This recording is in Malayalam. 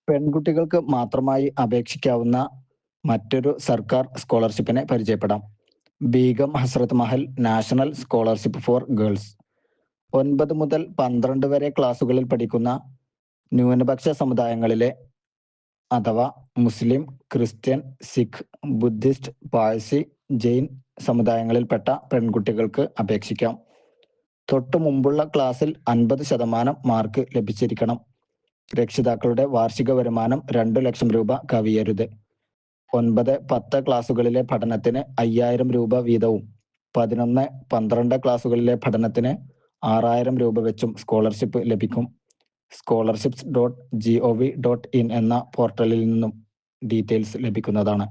പെൺകുട്ടികൾക്ക് മാത്രമായി അപേക്ഷിക്കാവുന്ന മറ്റൊരു സർക്കാർ സ്കോളർഷിപ്പിനെ പരിചയപ്പെടാം. ബീഗം ഹസ്രത്ത് Mahal national scholarship for girls. 9 മുതൽ 12 വരെ ക്ലാസുകളിൽ പഠിക്കുന്ന ന്യൂനപക്ഷ സമുദായങ്ങളിലെ അഥവാ മുസ്ലിം, ക്രിസ്ത്യൻ, സിഖ്, ബുദ്ധിസ്റ്റ്, പാഴ്സി, ജെയിൻ സമുദായങ്ങളിൽപ്പെട്ട പെൺകുട്ടികൾക്ക് അപേക്ഷിക്കാം. തൊട്ടു മുമ്പുള്ള ക്ലാസ്സിൽ 50% മാർക്ക് ലഭിച്ചിരിക്കണം. രക്ഷിതാക്കളുടെ വാർഷിക വരുമാനം 2 ലക്ഷം രൂപ കവിയരുത്. 9, 10 ക്ലാസുകളിലെ പഠനത്തിന് 5000 രൂപ വീതവും 11, 12 ക്ലാസുകളിലെ പഠനത്തിന് 6000 രൂപ വെച്ചും സ്കോളർഷിപ്പ് ലഭിക്കും. scholarships.gov.in എന്ന പോർട്ടലിൽ നിന്നും ഡീറ്റെയിൽസ് ലഭിക്കുന്നതാണ്.